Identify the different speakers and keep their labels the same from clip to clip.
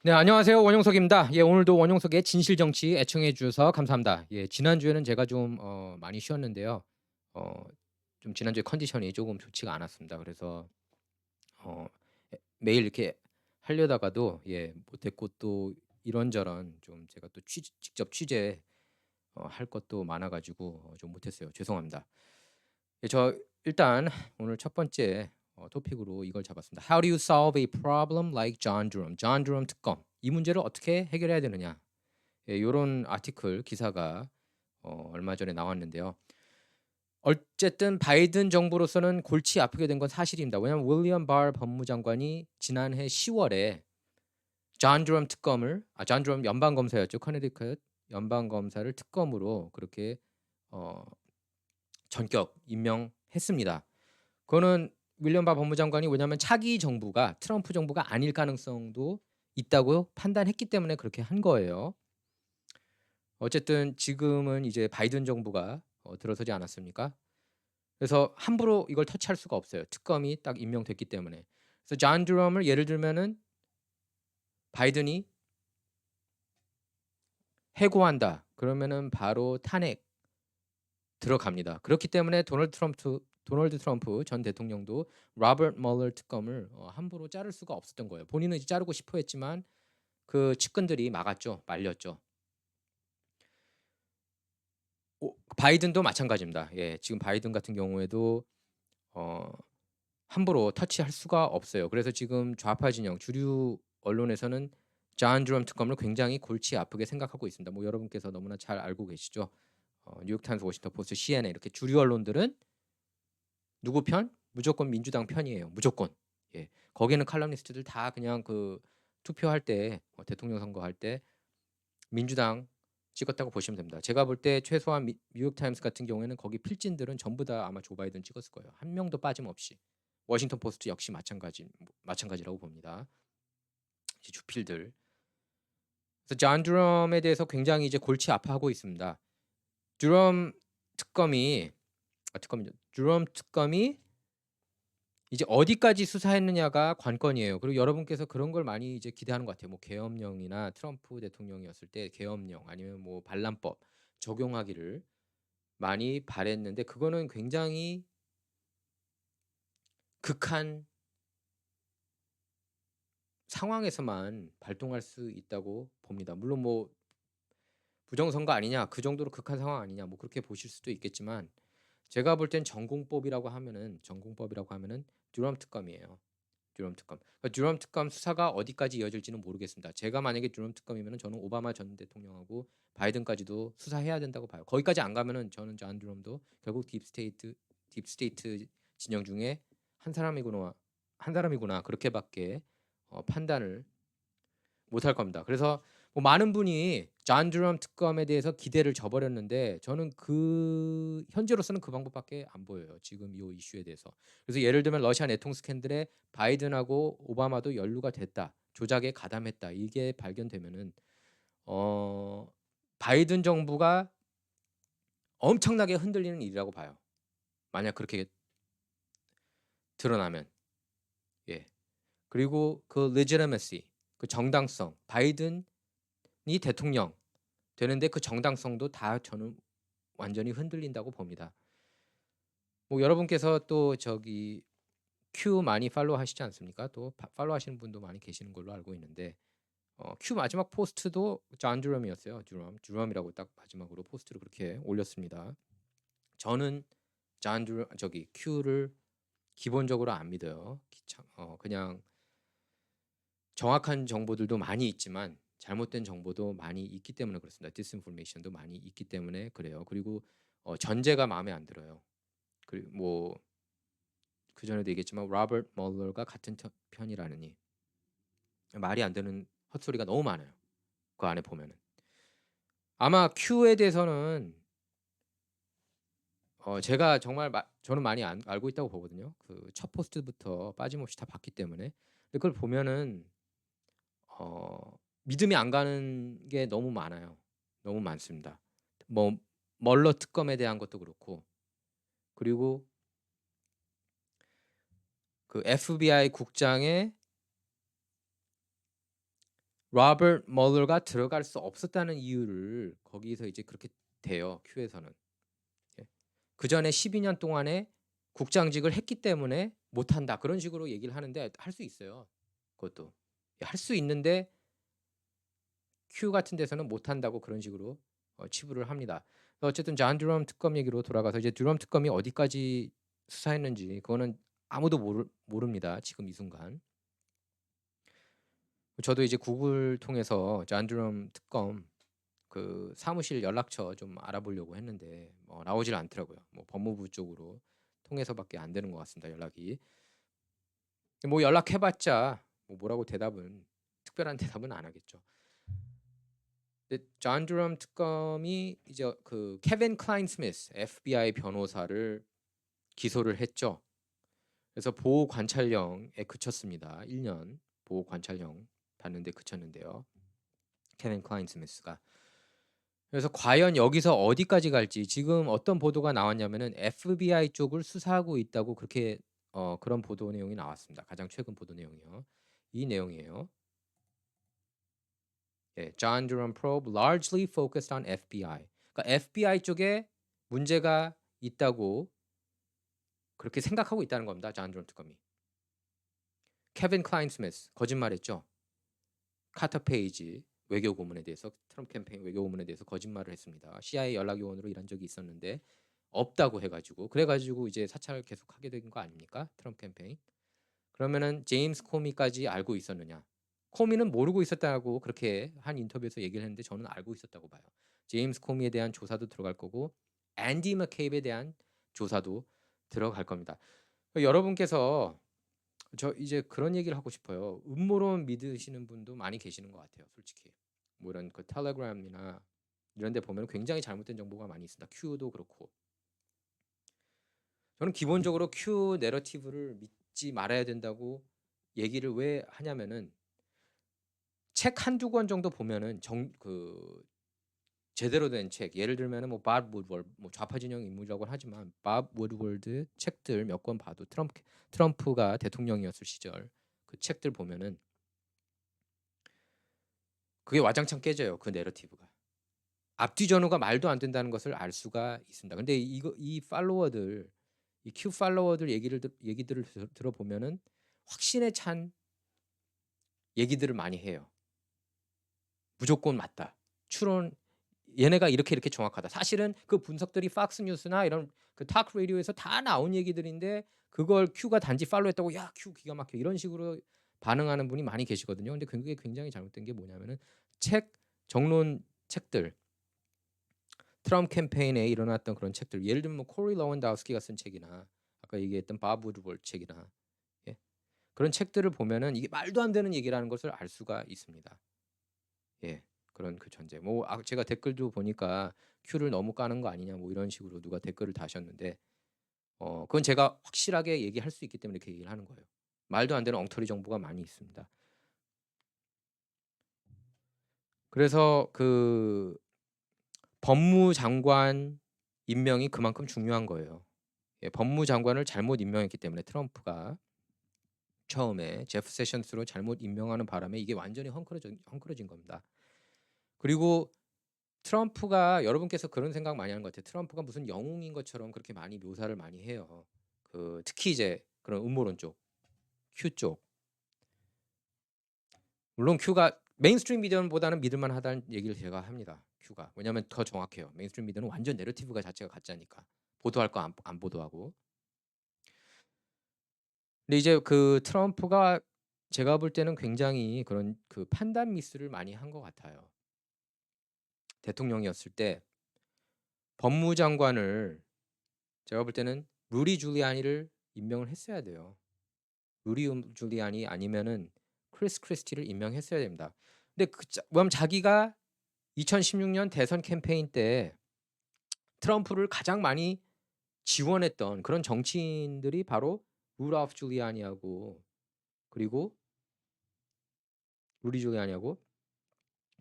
Speaker 1: 네, 안녕하세요. 원용석입니다. 예, 오늘도 원용석의 진실정치 애청해 주셔서 감사합니다. 예, 지난주에는 제가 좀 많이 쉬었는데요. 어, 좀 지난주에 컨디션이 조금 좋지가 않았습니다. 그래서 어, 매일 이렇게 하려다가도 예, 못했고 또 이런저런 좀 제가 또 직접 취재 할 것도 많아가지고 좀 못했어요. 죄송합니다. 예, 저 일단 오늘 첫 번째 토픽으로 이걸 잡았습니다. How do you solve a problem like John Durham? John Durham 특검. 이 문제를 어떻게 해결해야 되느냐? 예, 이런 아티클 기사가 얼마 전에 나왔는데요. 어쨌든 바이든 정부로서는 골치 아프게 된 건 사실입니다. 왜냐하면 윌리엄 바 법무장관이 지난해 10월에 존 드럼 연방검사였죠. 커네디컷 연방검사를 특검으로 그렇게 어, 전격 임명했습니다. 그거는 윌리엄 바 법무장관이 왜냐하면 차기 정부가 트럼프 정부가 아닐 가능성도 있다고 판단했기 때문에 그렇게 한 거예요. 어쨌든 지금은 이제 바이든 정부가 들어서지 않았습니까? 그래서 함부로 이걸 터치할 수가 없어요. 특검이 딱 임명됐기 때문에. 그래서 존 드럼을 예를 들면은 바이든이 해고한다. 그러면은 바로 탄핵 들어갑니다. 그렇기 때문에 도널드 트럼프 전 대통령도 로버트 멀러 특검을 함부로 자를 수가 없었던 거예요. 본인은 이제 자르고 싶어 했지만 그 측근들이 막았죠. 말렸죠. 바이든도 마찬가지입니다. 예, 지금 바이든 같은 경우에도 어, 함부로 터치할 수가 없어요. 그래서 지금 좌파 진영 주류 언론에서는 존 드럼 특검을 굉장히 골치 아프게 생각하고 있습니다. 뭐 여러분께서 너무나 잘 알고 계시죠. 뉴욕타임스, 워싱턴 포스트, CNN 이렇게 주류 언론들은 누구 편? 무조건 민주당 편이에요. 무조건. 예. 거기는 칼럼니스트들 다 그냥 그 투표할 때 대통령 선거할 때 민주당 찍었다고 보시면 됩니다. 제가 볼 때 최소한 뉴욕 타임스 같은 경우에는 거기 필진들은 전부 다 아마 조 바이든 찍었을 거예요. 한 명도 빠짐없이. 워싱턴 포스트 역시 마찬가지라고 봅니다. 이제 주필들. 그래서 존 드럼에 대해서 굉장히 이제 골치 아파하고 있습니다. 드럼 특검이 드럼 특검이 이제 어디까지 수사했느냐가 관건이에요. 그리고 여러분께서 그런 걸 많이 이제 기대하는 것 같아요. 뭐 계엄령이나 트럼프 대통령이었을 때 계엄령 아니면 뭐 반란법 적용하기를 많이 바랬는데 그거는 굉장히 극한 상황에서만 발동할 수 있다고 봅니다. 물론 뭐 부정선거 아니냐 그 정도로 극한 상황 아니냐 뭐 그렇게 보실 수도 있겠지만 제가 볼 땐 전공법이라고 하면은 듀럼 특검이에요. 듀럼 특검. 그러니까 듀럼 특검 수사가 어디까지 이어질지는 모르겠습니다. 제가 만약에 듀럼 특검이면은 저는 오바마 전 대통령하고 바이든까지도 수사해야 된다고 봐요. 거기까지 안 가면은 저는 존 듀럼도 결국 딥스테이트 진영 중에 한 사람이구나 한 사람이구나 그렇게밖에 판단을 못할 겁니다. 그래서 뭐 많은 분이 존 듀럼 특검에 대해서 기대를 저버렸는데 저는 그 현재로서는 그 방법밖에 안 보여요. 지금 이 이슈에 대해서. 그래서 예를 들면 러시아 내통 스캔들에 바이든하고 오바마도 연루가 됐다. 조작에 가담했다. 이게 발견되면은 어 바이든 정부가 엄청나게 흔들리는 일이라고 봐요. 만약 그렇게 드러나면. 예. 그리고 그 legitimacy, 그 정당성, 바이든이 대통령 되는데 그 정당성도 다 저는 완전히 흔들린다고 봅니다. 뭐 여러분께서 또 저기 큐 많이 팔로우 하시지 않습니까? 또 팔로우 하시는 분도 많이 계시는 걸로 알고 있는데 큐 마지막 포스트도 존 듀럼이었어요. 듀럼이라고 딱 마지막으로 포스트를 그렇게 올렸습니다. 저는 존 듀럼 저기 큐를 기본적으로 안 믿어요. 그냥 정확한 정보들도 많이 있지만 잘못된 정보도 많이 있기 때문에 그렇습니다. 디스인포메이션도 많이 있기 때문에 그래요. 그리고 전제가 마음에 안 들어요. 그리고 뭐 그전에도 얘기했지만 로버트 멀러가 같은 편이라느니 말이 안 되는 헛소리가 너무 많아요. 그 안에 보면은 아마 Q에 대해서는 제가 정말 저는 많이 알고 있다고 보거든요. 그 첫 포스트부터 빠짐없이 다 봤기 때문에. 근데 그걸 보면은 믿음이 안 가는 게 너무 많아요. 너무 많습니다. 뭐 멀러 특검에 대한 것도 그렇고 그리고 그 FBI 국장의 로버트 멀러가 들어갈 수 없었다는 이유를 거기서 이제 그렇게 돼요. 큐에서는. 예. 그전에 12년 동안에 국장직을 했기 때문에 못한다. 그런 식으로 얘기를 하는데 할 수 있어요. 그것도. 할 수 있는데 큐 같은 데서는 못한다고 그런 식으로 치부를 합니다. 어쨌든 존 듀럼 특검 얘기로 돌아가서 이제 듀럼 특검이 어디까지 수사했는지 그거는 아무도 모릅니다. 지금 이 순간. 저도 이제 구글 통해서 존 듀럼 특검 그 사무실 연락처 좀 알아보려고 했는데 나오질 않더라고요. 뭐 법무부 쪽으로 통해서밖에 안 되는 것 같습니다. 연락이. 뭐 연락해봤자 뭐라고 특별한 대답은 안 하겠죠. 근데 존 듀럼 특검이 이제 그 케빈 클라인 스미스 FBI 변호사를 기소를 했죠. 그래서 보호 관찰령에 그쳤습니다. 1년 보호 관찰령 받는데 그쳤는데요. 케빈 클라인 스미스가. 그래서 과연 여기서 어디까지 갈지 지금 어떤 보도가 나왔냐면은 FBI 쪽을 수사하고 있다고 그렇게 그런 보도 내용이 나왔습니다. 가장 최근 보도 내용이요. 이 내용이에요. 예, John Durham probe largely focused on FBI. 그러니까 FBI 쪽에 문제가 있다고 그렇게 생각하고 있다는 겁니다. 존 듀럼 특검이. 케빈 클라인 스미스 거짓말했죠. 카터 페이지 외교 고문에 대해서 트럼프 캠페인 외교 고문에 대해서 거짓말을 했습니다. CIA 연락 요원으로 일한 적이 있었는데 없다고 해가지고 그래가지고 이제 사찰을 계속하게 된 거 아닙니까? 트럼프 캠페인. 그러면은 제임스 코미까지 알고 있었느냐? 코미는 모르고 있었다고 그렇게 한 인터뷰에서 얘기를 했는데 저는 알고 있었다고 봐요. 제임스 코미에 대한 조사도 들어갈 거고 앤디 머케입에 대한 조사도 들어갈 겁니다. 여러분께서 저 이제 그런 얘기를 하고 싶어요. 음모론 믿으시는 분도 많이 계시는 것 같아요. 솔직히 뭐 이런 그 텔레그램이나 이런 데 보면 굉장히 잘못된 정보가 많이 있습니다. 큐도 그렇고 저는 기본적으로 큐 내러티브를 믿지 말아야 된다고 얘기를 왜 하냐면은 책 한두 권 정도 보면은 제대로 된 책 예를 들면은 밥 우드월드 좌파 진영 인물이라고 하지만 밥 우드월드 책들 몇 권 봐도 트럼프가 대통령이었을 시절 그 책들 보면은 그게 와장창 깨져요. 그 내러티브가. 앞뒤 전후가 말도 안 된다는 것을 알 수가 있습니다. 근데 이 팔로워들 이 큐 팔로워들 얘기들을 들어보면은 확신에 찬 얘기들을 많이 해요. 무조건 맞다. 추론 얘네가 이렇게 정확하다. 사실은 그 분석들이 팍스 뉴스나 이런 그 타크 라디오에서 다 나온 얘기들인데 그걸 큐가 단지 팔로우했다고 야 큐 기가 막혀 이런 식으로 반응하는 분이 많이 계시거든요. 근데 그게 굉장히 잘못된 게 뭐냐면은 정론 책들 트럼프 캠페인에 일어났던 그런 책들 예를 들면 코리 러원다우스키가 쓴 책이나 아까 얘기했던 밥 우드월드 책이나 예? 그런 책들을 보면은 이게 말도 안 되는 얘기라는 것을 알 수가 있습니다. 예. 그런 그 전제. 제가 댓글도 보니까 큐를 너무 까는 거 아니냐 뭐 이런 식으로 누가 댓글을 다셨는데 그건 제가 확실하게 얘기할 수 있기 때문에 이렇게 얘기를 하는 거예요. 말도 안 되는 엉터리 정보가 많이 있습니다. 그래서 그 법무장관 임명이 그만큼 중요한 거예요. 예, 법무장관을 잘못 임명했기 때문에 트럼프가 처음에 제프 세션스로 잘못 임명하는 바람에 이게 완전히 헝클어진 겁니다. 그리고 트럼프가 여러분께서 그런 생각 많이 하는 것 같아요. 트럼프가 무슨 영웅인 것처럼 그렇게 많이 묘사를 많이 해요. 특히 이제 그런 음모론 쪽, 큐 쪽. 물론 큐가 메인스트림 미디어보다는 믿을만하다는 얘기를 제가 합니다. 큐가 왜냐하면 더 정확해요. 메인스트림 미디어는 완전 내러티브가 자체가 가짜니까 보도할 거 안 보도하고. 근데 이제 그 트럼프가 제가 볼 때는 굉장히 그런 그 판단 미스를 많이 한 것 같아요. 대통령이었을 때 법무장관을 제가 볼 때는 루디 줄리아니를 임명을 했어야 돼요. 루디 줄리아니 아니면은 크리스 크리스티를 임명했어야 됩니다. 근데 왜냐면 자기가 2016년 대선 캠페인 때 트럼프를 가장 많이 지원했던 그런 정치인들이 바로 루돌프 줄리아니하고 그리고 루디 줄리아니하고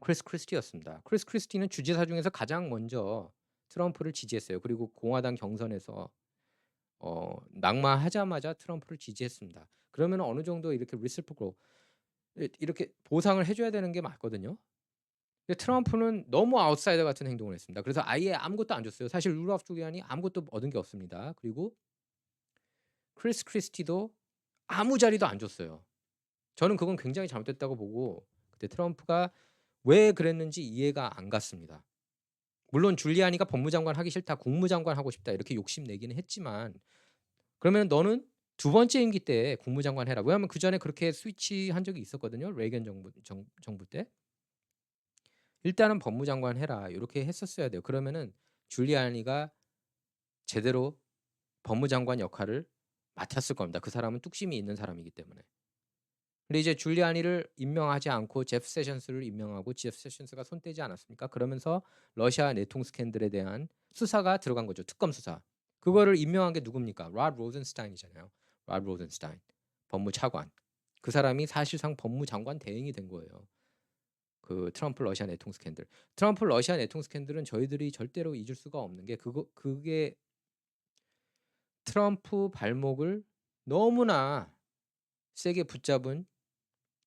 Speaker 1: 크리스 크리스티였습니다. 크리스 크리스티는 주지사 중에서 가장 먼저 트럼프를 지지했어요. 그리고 공화당 경선에서 낙마하자마자 트럼프를 지지했습니다. 그러면 어느 정도 이렇게 리스프고 이렇게 보상을 해 줘야 되는 게 맞거든요. 근데 트럼프는 너무 아웃사이더 같은 행동을 했습니다. 그래서 아예 아무것도 안 줬어요. 사실 루돌프 줄리안이 아무것도 얻은 게 없습니다. 그리고 크리스 크리스티도 아무 자리도 안 줬어요. 저는 그건 굉장히 잘못됐다고 보고 그때 트럼프가 왜 그랬는지 이해가 안 갔습니다. 물론 줄리아니가 법무장관 하기 싫다, 국무장관 하고 싶다 이렇게 욕심내기는 했지만 그러면 너는 두 번째 임기 때 국무장관 해라. 왜냐하면 그전에 그렇게 스위치한 적이 있었거든요. 레이건 정부 때. 일단은 법무장관 해라. 이렇게 했었어야 돼요. 그러면은 줄리아니가 제대로 법무장관 역할을 맡았을 겁니다. 그 사람은 뚝심이 있는 사람이기 때문에. 근데 이제 줄리아니를 임명하지 않고 제프 세션스를 임명하고 제프 세션스가 손 떼지 않았습니까? 그러면서 러시아 내통 스캔들에 대한 수사가 들어간 거죠. 특검 수사. 그거를 임명한 게 누굽니까? 롯 로젠스타인이잖아요. 롯 로젠스타인. 법무차관. 그 사람이 사실상 법무장관 대행이 된 거예요. 그 트럼프 러시아 내통 스캔들. 트럼프 러시아 내통 스캔들은 저희들이 절대로 잊을 수가 없는 게 그게 트럼프 발목을 너무나 세게 붙잡은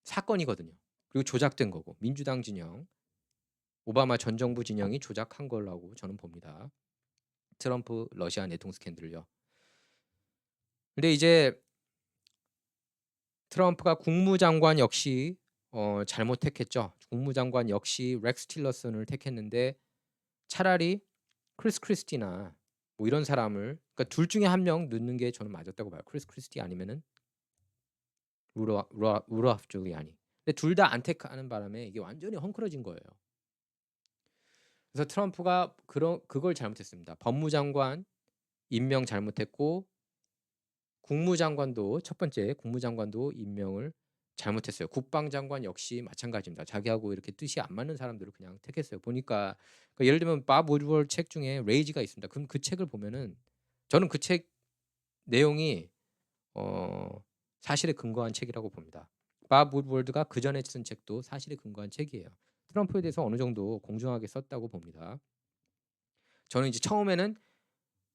Speaker 1: 사건이거든요. 그리고 조작된 거고 민주당 진영, 오바마 전 정부 진영이 조작한 거라고 저는 봅니다. 트럼프 러시아 내통 스캔들을요. 근데 이제 트럼프가 국무장관 역시 잘못 택했죠. 국무장관 역시 렉스 틸러슨을 택했는데 차라리 크리스 크리스티나 뭐 이런 사람을 그러니까 둘 중에 한 명 넣는 게 저는 맞았다고 봐요. 크리스 크리스티 아니면은 루돌프 줄리아니. 근데 둘 다 안 택하는 바람에 이게 완전히 헝클어진 거예요. 그래서 트럼프가 그걸 잘못했습니다. 법무장관 임명 잘못했고 국무장관도 첫 번째 국무장관도 임명을 잘못했어요. 국방장관 역시 마찬가지입니다. 자기하고 이렇게 뜻이 안 맞는 사람들을 그냥 택했어요. 보니까 그러니까 예를 들면 밥 우드워드 책 중에 레이지가 있습니다. 그럼 그 책을 보면은 저는 그 책 내용이 사실에 근거한 책이라고 봅니다. 밥 우드워드가 그 전에 쓴 책도 사실에 근거한 책이에요. 트럼프에 대해서 어느 정도 공정하게 썼다고 봅니다. 저는 이제 처음에는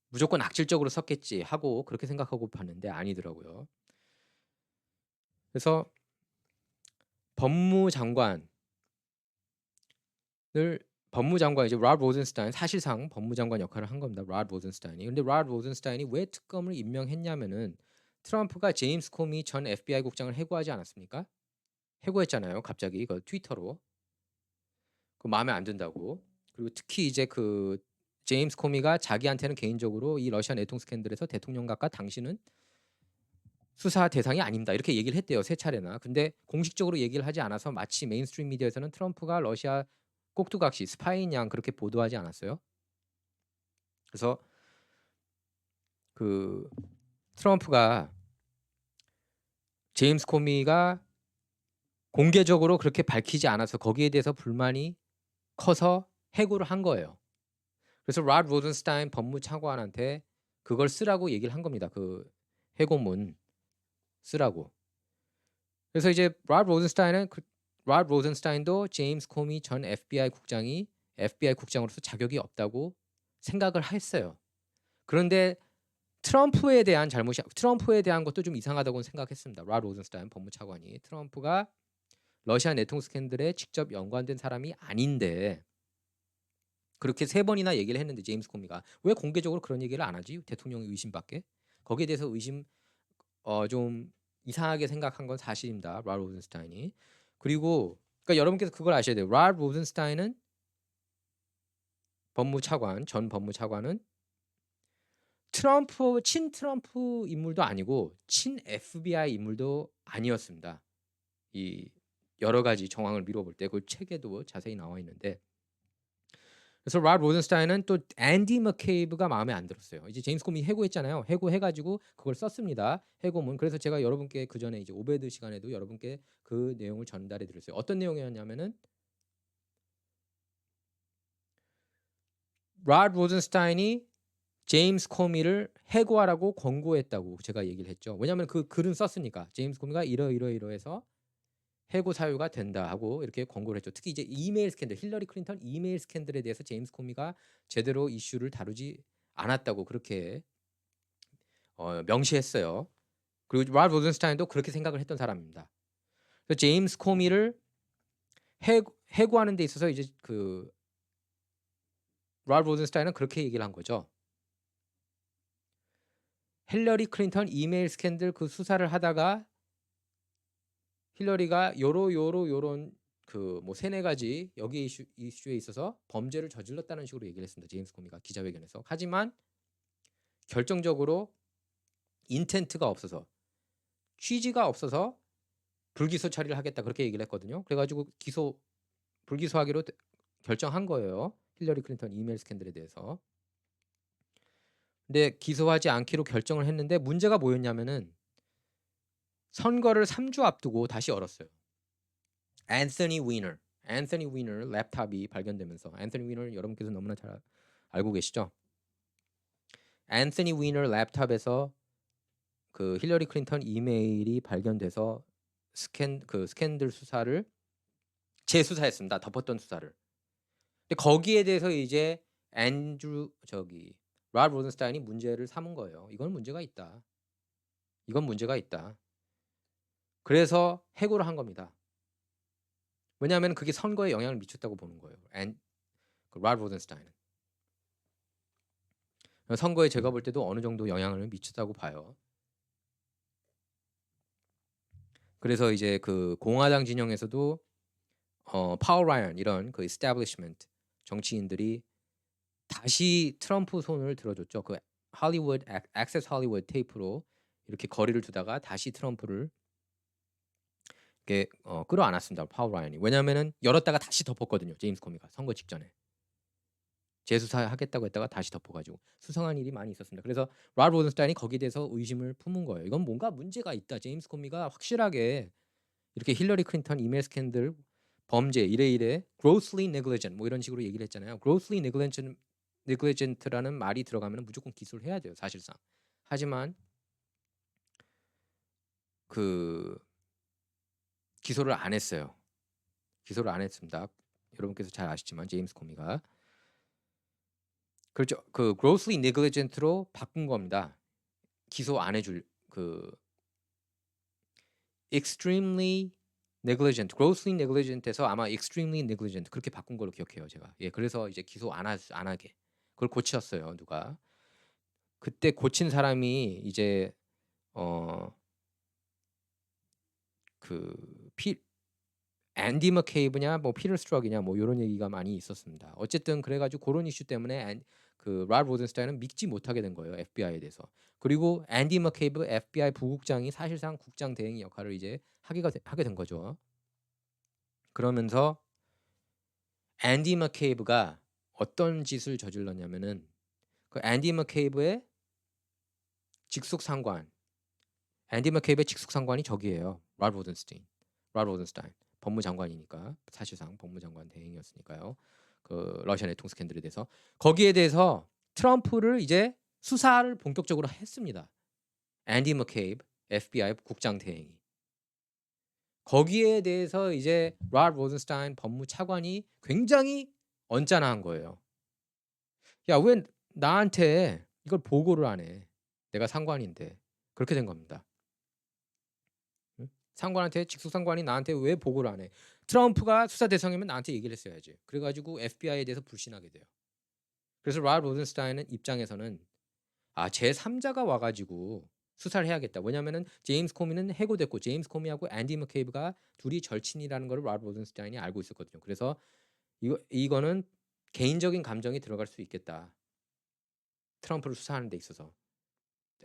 Speaker 1: 무조건 악질적으로 썼겠지 하고 그렇게 생각하고 봤는데 아니더라고요. 그래서 법무장관을 법무장관 이제 롯 로젠스타인 사실상 법무장관 역할을 한 겁니다. 롯 로젠스타인이. 근데 롯 로젠스타인이 왜 특검을 임명했냐면은 트럼프가 제임스 코미 전 FBI 국장을 해고하지 않았습니까? 해고했잖아요. 갑자기 그 트위터로. 그 마음에 안 든다고. 그리고 특히 이제 그 제임스 코미가 자기한테는 개인적으로 이 러시아 내통 스캔들에서 대통령 각과 당신은 수사 대상이 아닙니다. 이렇게 얘기를 했대요. 세 차례나. 근데 공식적으로 얘기를 하지 않아서 마치 메인스트림 미디어에서는 트럼프가 러시아 꼭두각시 스파이인 양 그렇게 보도하지 않았어요. 그래서 그 트럼프가 제임스 코미가 공개적으로 그렇게 밝히지 않아서 거기에 대해서 불만이 커서 해고를 한 거예요. 그래서 롯 로젠스타인 법무차관한테 그걸 쓰라고 얘기를 한 겁니다. 그 해고문 쓰라고. 그래서 이제 롯 로젠스타인도 제임스 코미 전 FBI 국장이 FBI 국장으로서 자격이 없다고 생각을 했어요. 그런데 트럼프에 대한 것도 좀 이상하다고 생각했습니다. 롯 로젠스타인 법무차관이 트럼프가 러시아 내통 스캔들에 직접 연관된 사람이 아닌데 그렇게 세 번이나 얘기를 했는데 제임스 코미가 왜 공개적으로 그런 얘기를 안 하지? 대통령의 의심밖에 거기에 대해서 좀 이상하게 생각한 건 사실입니다. 롯 로젠스타인이. 그리고 그러니까 여러분께서 그걸 아셔야 돼요. 롯 로젠스타인은 전 법무차관은 친 트럼프 인물도 아니고 친 FBI 인물도 아니었습니다. 이 여러 가지 정황을 미뤄볼 때 그 책에도 자세히 나와 있는데 그래서 롯 로젠스타인은 또 앤디 머케이브가 마음에 안 들었어요. 이제 제임스 코미 해고했잖아요. 해고해가지고 그걸 썼습니다. 해고문. 그래서 제가 여러분께 그 전에 이제 오베드 시간에도 여러분께 그 내용을 전달해 드렸어요. 어떤 내용이었냐면은 롯 로젠스타인이 제임스 코미를 해고하라고 권고했다고 제가 얘기를 했죠. 왜냐하면 그 글은 썼으니까 제임스 코미가 이러이러해서 해고 사유가 된다 하고 이렇게 권고를 했죠. 특히 이제 이메일 스캔들, 힐러리 클린턴 이메일 스캔들에 대해서 제임스 코미가 제대로 이슈를 다루지 않았다고 그렇게 명시했어요. 그리고 롯 로젠스타인도 그렇게 생각을 했던 사람입니다. 그 제임스 코미를 해고하는 데 있어서 이제 그 랄프 로젠스타인은 그렇게 얘기를 한 거죠. 힐러리 클린턴 이메일 스캔들 그 수사를 하다가 힐러리가 요런 그 뭐 세네 가지 여기 이슈에 있어서 범죄를 저질렀다는 식으로 얘기를 했습니다. 제임스 코미가 기자회견에서. 하지만 결정적으로 인텐트가 없어서 취지가 없어서 불기소 처리를 하겠다 그렇게 얘기를 했거든요. 그래가지고 불기소하기로 결정한 거예요. 힐러리 클린턴 이메일 스캔들에 대해서. 근데 기소하지 않기로 결정을 했는데 문제가 뭐였냐면은 선거를 3주 앞두고 다시 열었어요. 앤서니 위너 랩탑이 발견되면서 앤서니 위너 여러분께서 너무나 잘 알고 계시죠? 앤서니 위너 랩탑에서 그 힐러리 클린턴 이메일이 발견돼서 스캔들 수사를 재수사했습니다. 덮었던 수사를. 근데 거기에 대해서 이제 랄 로젠스타인이 문제를 삼은 거예요. 이건 문제가 있다. 이건 문제가 있다. 그래서 해고를 한 겁니다. 왜냐하면 그게 선거에 영향을 미쳤다고 보는 거예요. 랄 로젠스타인은. 선거에 제가 볼 때도 어느 정도 영향을 미쳤다고 봐요. 그래서 이제 그 공화당 진영에서도 파월 라이언 이런 그 이스태블리시먼트 정치인들이 다시 트럼프 손을 들어줬죠. 그 할리우드 액세스 할리우드 테이프로 이렇게 거리를 두다가 다시 트럼프를 이렇게 끌어안았습니다. 파월 라이언이. 왜냐하면은 열었다가 다시 덮었거든요. 제임스 코미가 선거 직전에. 재수사하겠다고 했다가 다시 덮어가지고 수상한 일이 많이 있었습니다. 그래서 랄 로젠스타인이 거기에 대해서 의심을 품은 거예요. 이건 뭔가 문제가 있다. 제임스 코미가 확실하게 이렇게 힐러리 클린턴 이메일 스캔들 범죄 이래 grossly negligent 뭐 이런 식으로 얘기를 했잖아요. grossly negligent라는 말이 들어가면 무조건 기소를 해야 돼요. 사실상. 하지만 그 기소를 안 했어요. 기소를 안 했습니다. 여러분께서 잘 아시지만 제임스 코미가 그렇죠. 그 grossly negligent로 바꾼 겁니다. 기소 안 해줄 그 extremely negligent, grossly negligent에서 아마 extremely negligent 그렇게 바꾼 걸로 기억해요, 제가. 예, 그래서 이제 기소 안 하게 그걸 고쳤어요, 누가. 그때 고친 사람이 이제 앤디 머케이브냐 뭐 피터 스트럭이냐 뭐 이런 얘기가 많이 있었습니다. 어쨌든 그래가지고 그런 이슈 때문에 랄 로젠스타인은 믿지 못하게 된 거예요, FBI에 대해서. 그리고 앤디 머케이브 FBI 부국장이 사실상 국장 대행 역할을 이제 하게 된 거죠. 그러면서 앤디 머케이브가 어떤 짓을 저질렀냐면은 그 앤디 머케이브의 직속 상관이 저기예요. 랄 로젠스타인. 법무장관이니까 사실상 법무장관 대행이었으니까요. 그 러시아 내통 스캔들에 대해서 거기에 대해서 트럼프를 이제 수사를 본격적으로 했습니다. 앤디 머케이브 FBI 국장 대행이. 거기에 대해서 이제 랄 로젠스타인 법무차관이 굉장히 언짢아한 거예요. 야, 왜 나한테 이걸 보고를 안 해? 내가 상관인데. 그렇게 된 겁니다. 상관한테 직속 상관이 나한테 왜 보고를 안 해? 트럼프가 수사 대상이면 나한테 얘기를 했어야지. 그래가지고 FBI에 대해서 불신하게 돼요. 그래서 랄 로젠스타인은 입장에서는 제3자가 와가지고 수사를 해야겠다. 왜냐면은 제임스 코미는 해고됐고 제임스 코미하고 앤디 머케이브가 둘이 절친이라는 걸 랄 로젠스타인이 알고 있었거든요. 그래서 이거는 개인적인 감정이 들어갈 수 있겠다. 트럼프를 수사하는 데 있어서.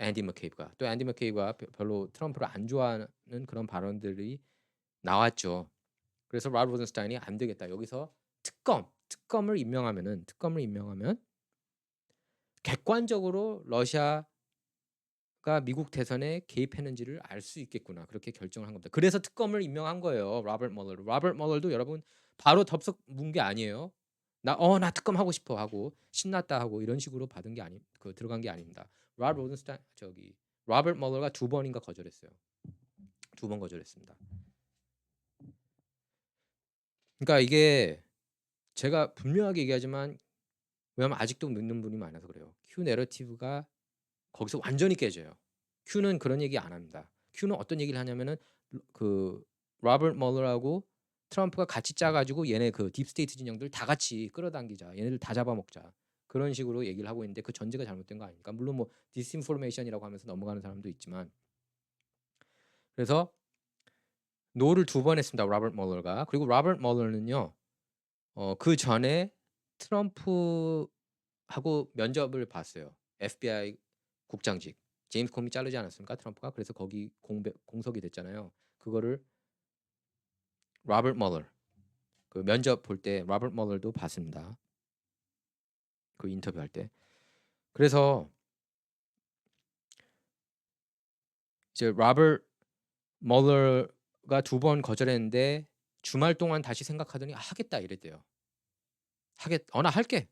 Speaker 1: 앤디 머케이브가 별로 트럼프를 안 좋아하는 그런 발언들이 나왔죠. 그래서 랄 로젠스타인이 안 되겠다. 여기서 특검을 임명하면 객관적으로 러시아가 미국 대선에 개입했는지를 알 수 있겠구나. 그렇게 결정을 한 겁니다. 그래서 특검을 임명한 거예요. 로버트 멀러도 여러분 바로 덥석 문 게 아니에요. 나 특검 하고 싶어 하고 신났다 하고 이런 식으로 들어간 게 아닙니다. 로버트 멀러가 2번인가 거절했어요. 2번 거절했습니다. 그러니까 이게 제가 분명하게 얘기하지만 왜냐면 아직도 믿는 분이 많아서 그래요. Q 내러티브가 거기서 완전히 깨져요. Q는 그런 얘기 안 합니다. Q는 어떤 얘기를 하냐면은 그 로버트 멀러하고 트럼프가 같이 짜가지고 얘네 그 딥스테이트 진영들 다 같이 끌어당기자, 얘네들 다 잡아먹자, 그런 식으로 얘기를 하고 있는데 그 전제가 잘못된 거 아닙니까? 물론 뭐 디스인포메이션이라고 하면서 넘어가는 사람도 있지만, 그래서 노를 2번 했습니다, 로버트 멀러가. 그리고 로버트 멀러는요, 그 전에 트럼프하고 면접을 봤어요. FBI 국장직. 제임스 콤이 자르지 않았습니까, 트럼프가? 그래서 거기 공석이 됐잖아요. 그거를 로버트 멀러, 그 면접 볼 때 로버트 멀러도 봤습니다, 그 인터뷰할 때. 그래서 이제 로버트 멀러가 2번 거절했는데 주말 동안 다시 생각하더니 하겠다 이랬대요. 나 할게.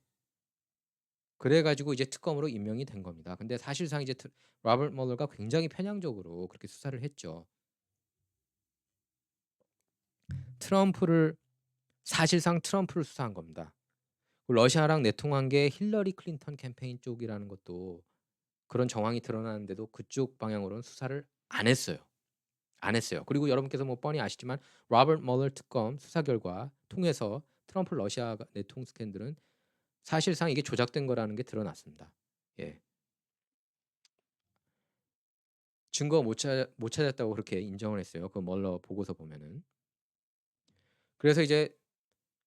Speaker 1: 그래가지고 이제 특검으로 임명이 된 겁니다. 근데 사실상 이제 로버트 멀러가 굉장히 편향적으로 그렇게 수사를 했죠. 사실상 트럼프를 수사한 겁니다. 러시아랑 내통한 게 힐러리 클린턴 캠페인 쪽이라는 것도, 그런 정황이 드러나는데도 그쪽 방향으로는 수사를 안 했어요. 그리고 여러분께서 뭐 뻔히 아시지만 로버트 멀러 특검 수사 결과 통해서 트럼프 러시아 내통 스캔들은 사실상 이게 조작된 거라는 게 드러났습니다. 예. 증거 못 찾았다고 그렇게 인정을 했어요, 그 멀러 보고서 보면은. 그래서 이제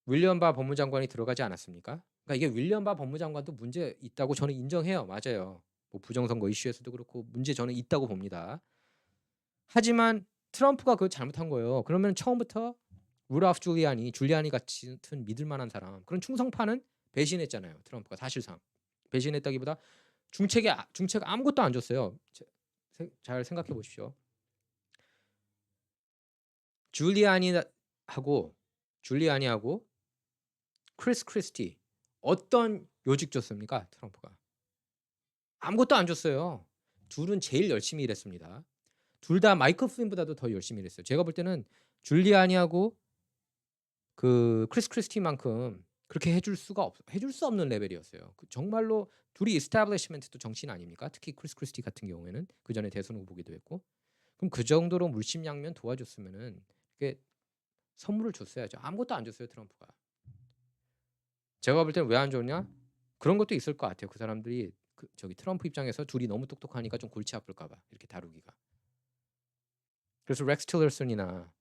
Speaker 1: 윌리엄 바 법무장관이 들어가지 않았습니까? 그러니까 이게 윌리엄 바 법무장관도 문제 있다고 저는 인정해요. 맞아요. 뭐 부정선거 이슈에서도 그렇고 문제 저는 있다고 봅니다. 하지만 트럼프가 그걸 잘못한 거예요. 그러면 처음부터 루돌프 줄리아니 같은 믿을 만한 사람, 그런 충성파는 배신했잖아요. 트럼프가 사실상 배신했다기보다 중책에 아무것도 안 줬어요. 잘 생각해 보십시오. 줄리아니하고 크리스 크리스티, 어떤 요직 줬습니까, 트럼프가? 아무것도 안 줬어요. 둘은 제일 열심히 일했습니다. 둘 다 마이클 플린보다도 더 열심히 일했어요. 제가 볼 때는 줄리아니하고 그 크리스 크리스티만큼 그렇게 해줄 수 없는 레벨이었어요. 정말로 둘이 이스타블리시먼트도 정치인 아닙니까? 특히 크리스 크리스티 같은 경우에는 그 전에 대선 후보기도 했고. 그럼 그 정도로 물심양면 도와줬으면은 이게 선물을 줬어야죠. 아무것도 안 줬어요, 트럼프가. 제가 볼 때는 왜 안 줬냐? 그런 것도 있을 것 같아요. 그 사람들이 트럼프 입장에서 둘이 너무 똑똑하니까 좀 골치 아플까봐 이렇게 다루기가. 그래서 렉스 틸러슨이나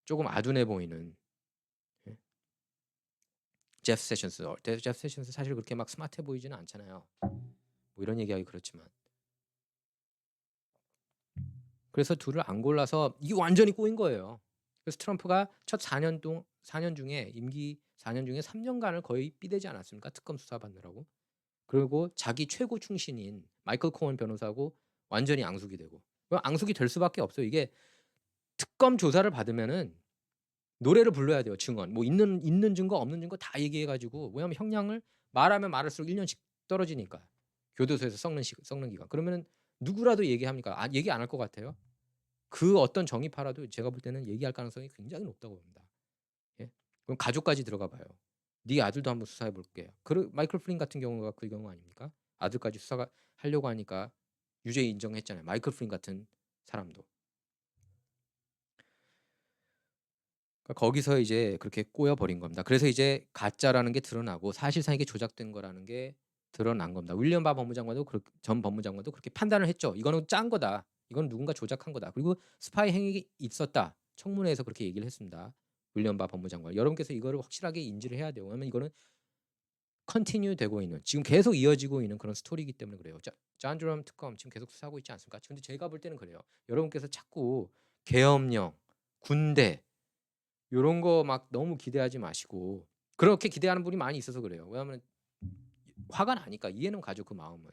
Speaker 1: 조금 아둔해 보이는, 예? 제프 세션스 사실 그렇게 막 스마트해 보이지는 않잖아요. 뭐 이런 얘기하기 그렇지만. 그래서 둘을 안 골라서 이게 완전히 꼬인 거예요. 그래서 트럼프가 첫 4년 중에 임기 4년 중에 3년간을 거의 삐대지 않았습니까? 특검 수사 받느라고. 그리고 자기 최고 충신인 마이클 코언 변호사하고 완전히 앙숙이 되고. 앙숙이 될 수밖에 없어요. 이게 특검 조사를 받으면은 노래를 불러야 돼요. 증언. 뭐 있는 증거 없는 증거 다 얘기해 가지고, 왜냐면 형량을 말하면 말할수록 1년씩 떨어지니까. 교도소에서 썩는 기간. 그러면은 누구라도 얘기합니까? 얘기 안 할 것 같아요. 그 어떤 정의파라도 제가 볼 때는 얘기할 가능성이 굉장히 높다고 봅니다. 예? 그럼 가족까지 들어가 봐요. 네 아들도 한번 수사해 볼게. 마이클 플린 같은 경우가 그 경우 아닙니까? 아들까지 수사가 하려고 하니까 유죄 인정했잖아요. 마이클 플린 같은 사람도. 그러니까 거기서 이제 그렇게 꼬여 버린 겁니다. 그래서 이제 가짜라는 게 드러나고 사실상 이게 조작된 거라는 게 드러난 겁니다. 윌리엄 바 법무장관도 전 법무장관도 그렇게 판단을 했죠. 이거는 짠 거다. 이건 누군가 조작한 거다. 그리고 스파이 행위가 있었다. 청문회에서 그렇게 얘기를 했습니다. 윌리엄 바 법무장관. 여러분께서 이거를 확실하게 인지를 해야 돼요. 왜냐면 이거는 컨티뉴 되고 있는, 지금 계속 이어지고 있는 그런 스토리이기 때문에 그래요. 존 드럼 특검 지금 계속 수사하고 있지 않습니까? 근데 제가 볼 때는 그래요. 여러분께서 자꾸 계엄령, 군대 요런 거 막 너무 기대하지 마시고, 그렇게 기대하는 분이 많이 있어서 그래요. 왜냐하면 화가 나니까. 이해는 가죠, 그 마음은.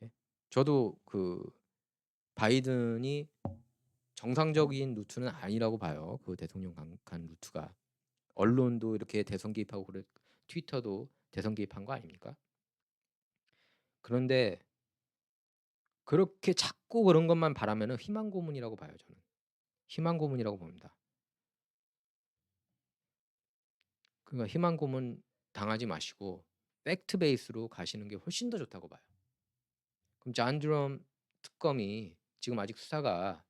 Speaker 1: 예? 저도 그 바이든이 정상적인 루트는 아니라고 봐요. 그 대통령 간 루트가. 언론도 이렇게 대선 개입하고 트위터도 대선 개입한 거 아닙니까? 그런데 그렇게 자꾸 그런 것만 바라면은 희망 고문이라고 봐요, 저는. 희망 고문이라고 봅니다. 그러니까 희망 고문 당하지 마시고 팩트 베이스로 가시는 게 훨씬 더 좋다고 봐요. 그럼 존 드럼 특검이 지금 아직 수사가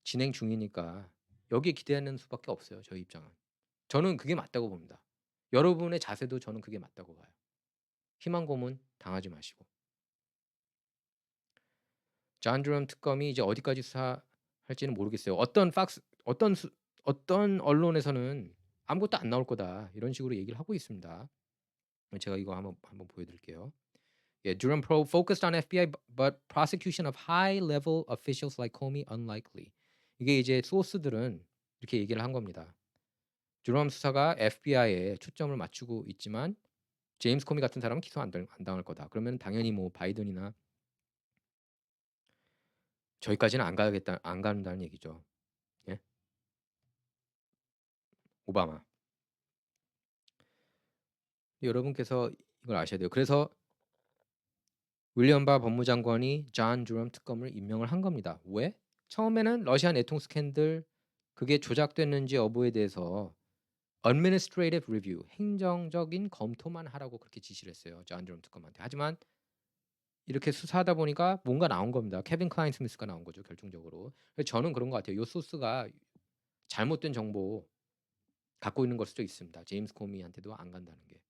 Speaker 1: 진행 중이니까 여기에 기대하는 수밖에 없어요. 저희 입장은. 저는 그게 맞다고 봅니다. 여러분의 자세도 저는 그게 맞다고 봐요. 희망 고문 당하지 마시고. 존 드럼 특검이 이제 어디까지 수사할지는 모르겠어요. 어떤 언론에서는 아무것도 안 나올 거다 이런 식으로 얘기를 하고 있습니다. 제가 이거 한번 보여드릴게요. Yeah, Durham probe focused on FBI, but prosecution of high-level officials like Comey unlikely. 이게 이제 소스들은 이렇게 얘기를 한 겁니다. 드럼 수사가 FBI에 초점을 맞추고 있지만 제임스 코미 같은 사람은 기소 안 당할 거다. 그러면 당연히 뭐 바이든이나 저희까지는 안 간다는 얘기죠. 예? 오바마. 여러분께서 이걸 아셔야 돼요. 그래서 윌리엄 바 법무장관이 존 드럼 특검을 임명을 한 겁니다. 왜? 처음에는 러시아 내통 스캔들 그게 조작됐는지 여부에 대해서 administrative review, 행정적인 검토만 하라고 그렇게 지시를 했어요. 존 드럼 특검한테. 하지만 이렇게 수사하다 보니까 뭔가 나온 겁니다. 케빈 클라인 스미스가 나온 거죠, 결정적으로. 그래서 저는 그런 것 같아요. 요 소스가 잘못된 정보 갖고 있는 걸 수도 있습니다. 제임스 코미한테도 안 간다는 게.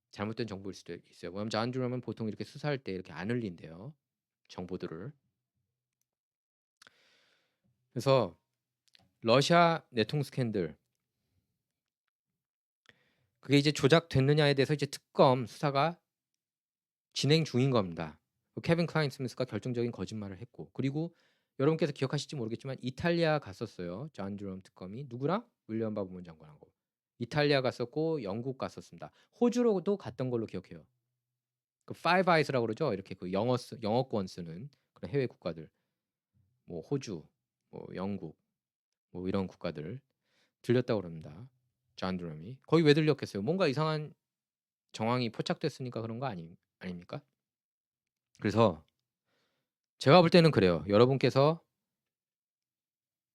Speaker 1: 잘못된 정보일 수도 있어요. 왜냐면 존 드럼은 보통 이렇게 수사할 때 이렇게 안 흘린대요. 정보들을. 그래서 러시아 내통 스캔들 그게 이제 조작됐느냐에 대해서 이제 특검 수사가 진행 중인 겁니다. 케빈 클라인 스미스가 결정적인 거짓말을 했고, 그리고 여러분께서 기억하실지 모르겠지만 이탈리아 갔었어요. 존 드럼 특검이 누구랑? 윌리엄 바 법무장관하고 이탈리아 갔었고 영국 갔었습니다. 호주로도 갔던 걸로 기억해요. 그 파이브 아이스라고 그러죠. 이렇게 그 영어권 쓰는 그런 해외 국가들, 뭐 호주, 뭐 영국, 뭐 이런 국가들 들렸다고 그럽니다. 존 드럼이 거기 왜 들렸겠어요? 뭔가 이상한 정황이 포착됐으니까 그런 거 아닙니까? 그래서 제가 볼 때는 그래요. 여러분께서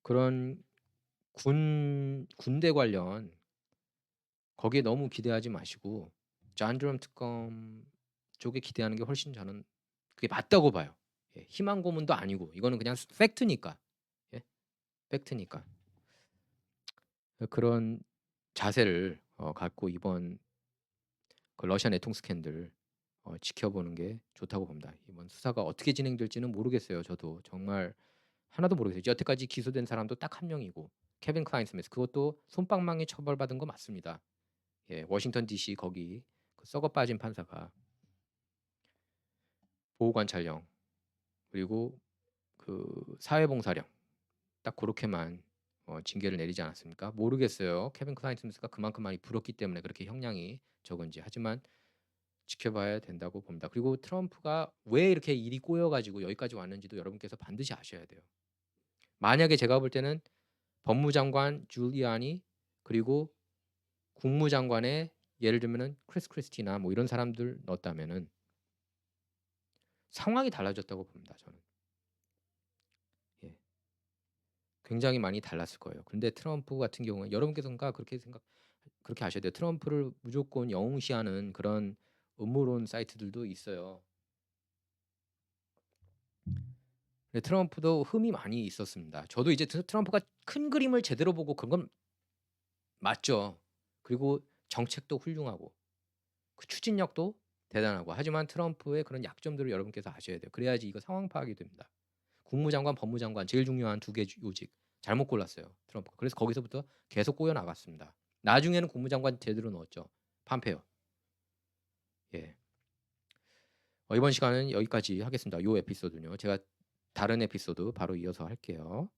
Speaker 1: 그런 군대 관련 거기에 너무 기대하지 마시고 존 드럼 특검 쪽에 기대하는 게 훨씬 저는 그게 맞다고 봐요. 예, 희망 고문도 아니고 이거는 그냥 팩트니까. 예, 팩트니까. 그런 자세를 갖고 이번 그 러시아 내통 스캔들 지켜보는 게 좋다고 봅니다. 이번 수사가 어떻게 진행될지는 모르겠어요. 저도 정말 하나도 모르겠어요. 여태까지 기소된 사람도 딱 한 명이고 케빈 클라인 스미스 그것도 솜방망이 처벌받은 거 맞습니다. 예, 워싱턴 DC 거기 그 썩어 빠진 판사가 보호관찰령 그리고 그 사회봉사령 딱 그렇게만 징계를 내리지 않았습니까? 모르겠어요. 케빈 클라인 스미스가 그만큼 많이 불었기 때문에 그렇게 형량이 적은지. 하지만 지켜봐야 된다고 봅니다. 그리고 트럼프가 왜 이렇게 일이 꼬여가지고 여기까지 왔는지도 여러분께서 반드시 아셔야 돼요. 만약에 제가 볼 때는 법무장관 줄리아니 그리고 국무장관에 예를 들면은 크리스 크리스티나 뭐 이런 사람들 넣었다면은 상황이 달라졌다고 봅니다. 저는. 예. 굉장히 많이 달랐을 거예요. 근데 트럼프 같은 경우는 여러분께서가 그렇게 아셔야 돼요. 트럼프를 무조건 영웅시하는 그런 음모론 사이트들도 있어요. 근데 트럼프도 흠이 많이 있었습니다. 저도 이제 트럼프가 큰 그림을 제대로 보고 그런 건 맞죠. 그리고 정책도 훌륭하고 그 추진력도 대단하고 하지만 트럼프의 그런 약점들을 여러분께서 아셔야 돼요. 그래야지 이거 상황 파악이 됩니다. 국무장관, 법무장관 제일 중요한 두 개 요직 잘못 골랐어요. 트럼프가. 그래서 거기서부터 계속 꼬여 나갔습니다. 나중에는 국무장관 제대로 넣었죠. 팜페오. 예. 이번 시간은 여기까지 하겠습니다. 요 에피소드는요. 제가 다른 에피소드 바로 이어서 할게요.